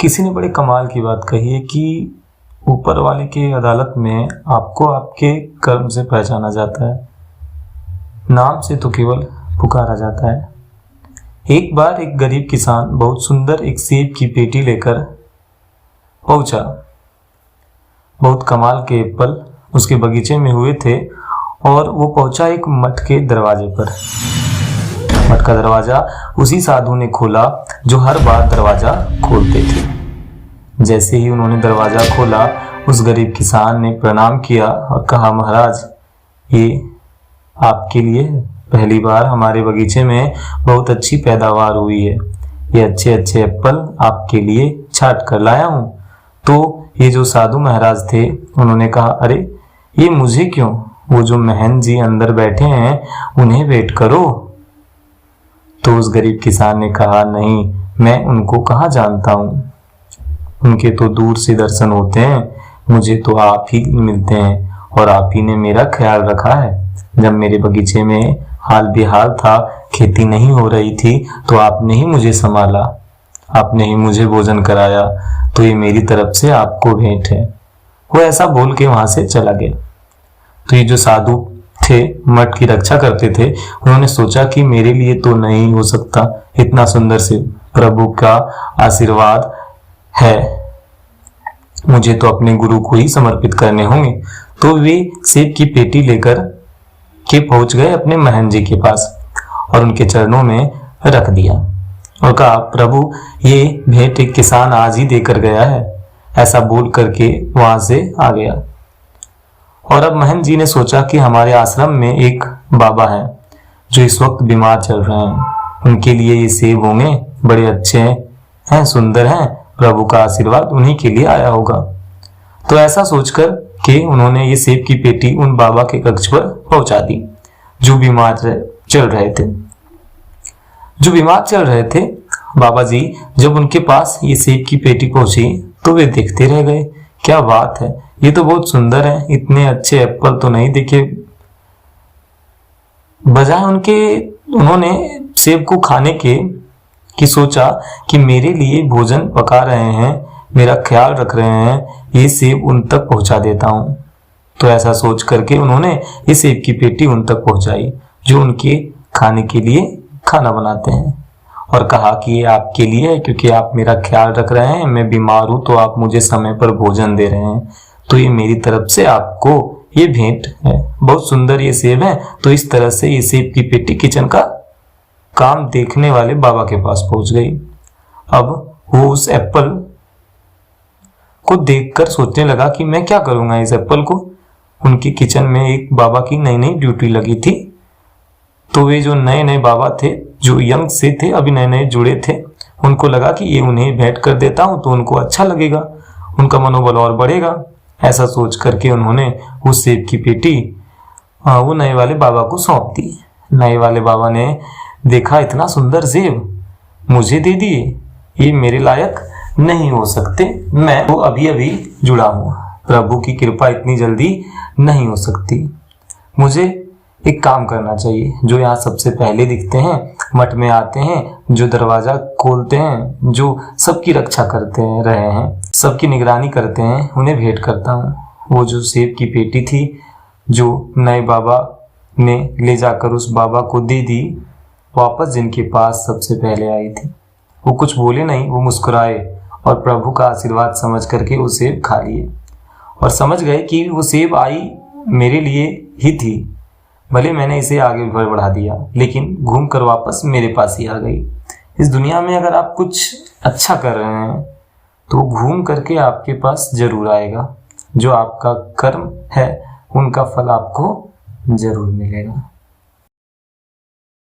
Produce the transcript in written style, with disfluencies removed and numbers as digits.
किसी ने बड़े कमाल की बात कही है कि ऊपर वाले की अदालत में आपको आपके कर्म से पहचाना जाता है, नाम से तो केवल पुकारा जाता है। एक बार एक गरीब किसान बहुत सुंदर एक सेब की पेटी लेकर पहुंचा। बहुत कमाल के एप्पल उसके बगीचे में हुए थे और वो पहुंचा एक मठ के दरवाजे पर। मठ का दरवाजा उसी साधु ने खोला जो हर बार दरवाजा खोलते थे। जैसे ही उन्होंने दरवाजा खोला, उस गरीब किसान ने प्रणाम किया और कहा, महाराज, ये आपके लिए पहली बार हमारे बगीचे में बहुत अच्छी पैदावार हुई है। ये अच्छे अच्छे एप्पल आपके लिए छांट कर लाया हूँ। तो ये जो साधु महाराज थे, उन्होंने कहा, अरे ये मुझे क्यों, वो जो महंत जी अंदर बैठे हैं उन्हें वेट करो। तो उस गरीब किसान ने कहा, नहीं, मैं उनको कहाँ जानता हूँ, उनके तो दूर से दर्शन होते हैं, मुझे तो आप ही मिलते हैं और आप ही ने मेरा ख्याल रखा है। जब मेरे बगीचे में हाल बेहाल था, खेती नहीं हो रही थी, तो आपने ही मुझे संभाला, आपने ही मुझे भोजन कराया, तो ये मेरी तरफ से आपको भेंट है। वो ऐसा बोल के वहां से चला गया। तो ये जो साधु थे, मठ की रक्षा करते थे, उन्होंने सोचा कि मेरे लिए तो नहीं हो सकता, इतना सुंदर से प्रभु का आशीर्वाद है, मुझे तो अपने गुरु को ही समर्पित करने होंगे। तो वे सेब की पेटी लेकर के पहुंच गए अपने महंत जी के पास और उनके चरणों में रख दिया और कहा, प्रभु, ये भेंट एक किसान आज ही देकर गया है। ऐसा बोल करके वहां से आ गया। और अब महंत जी ने सोचा कि हमारे आश्रम में एक बाबा हैं जो इस वक्त बीमार चल रहे हैं, उनके लिए ये सेब होंगे, बड़े अच्छे हैं, सुंदर हैं, प्रभु का आशीर्वाद उन्हीं के लिए आया होगा। तो ऐसा सोचकर कि उन्होंने ये सेब की पेटी उन बाबा के कक्ष पर पहुंचा दी जो बीमार चल रहे थे। बाबा जी जब उनके पास ये सेब की पेटी पहुंची तो वे देखते रह गए। क्या बात है, ये तो बहुत सुंदर है, इतने अच्छे एप्पल तो नहीं देखे। बजाय उन्होंने सेब को खाने की सोचा कि मेरे लिए भोजन पका रहे हैं, मेरा ख्याल रख रहे हैं, ये सेब उन तक पहुंचा देता हूं। तो ऐसा सोच करके उन्होंने ये सेब की पेटी उन तक पहुंचाई जो उनके खाने के लिए खाना बनाते हैं और कहा कि ये आपके लिए है, क्योंकि आप मेरा ख्याल रख रहे हैं, मैं बीमार हूं तो आप मुझे समय पर भोजन दे रहे हैं, तो ये मेरी तरफ से आपको ये भेंट है। बहुत सुंदर ये सेब है। तो इस तरह से ये सेब की पेटी किचन का काम देखने वाले बाबा के पास पहुंच गई। अब वो उस एप्पल को देखकर सोचने लगा कि मैं क्या करूंगा इस एप्पल को। उनकी किचन में एक बाबा की नई नई ड्यूटी लगी थी। तो वे जो नए नए बाबा थे, जो यंग से थे, अभी नए नए जुड़े थे, उनको लगा कि ये उन्हें भेंट कर देता हूं तो उनको अच्छा लगेगा, उनका मनोबल और बढ़ेगा। ऐसा सोच करके उन्होंने उस सेब की पेटी वो नए वाले बाबा को सौंप दी। नए वाले बाबा ने देखा, इतना सुंदर सेब मुझे दे दिए, ये मेरे लायक नहीं हो सकते, मैं तो अभी अभी जुड़ा हूं, प्रभु की कृपा इतनी जल्दी नहीं हो सकती। मुझे एक काम करना चाहिए। जो यहाँ सबसे पहले दिखते हैं, मठ में आते हैं, जो दरवाजा खोलते हैं, जो सबकी रक्षा करते रहे हैं, सबकी निगरानी करते हैं, उन्हें भेंट करता हूँ। वो जो सेब की पेटी थी जो नए बाबा ने ले जाकर उस बाबा को दे दी, वापस जिनके पास सबसे पहले आई थी, वो कुछ बोले नहीं, वो मुस्कुराए और प्रभु का आशीर्वाद समझ करके वो सेब खा लिए और समझ गए कि वो सेब आई मेरे लिए ही थी। भले मैंने इसे आगे बढ़ा दिया, लेकिन घूम कर वापस मेरे पास ही आ गई। इस दुनिया में अगर आप कुछ अच्छा कर रहे हैं तो घूम करके आपके पास जरूर आएगा। जो आपका कर्म है उनका फल आपको जरूर मिलेगा।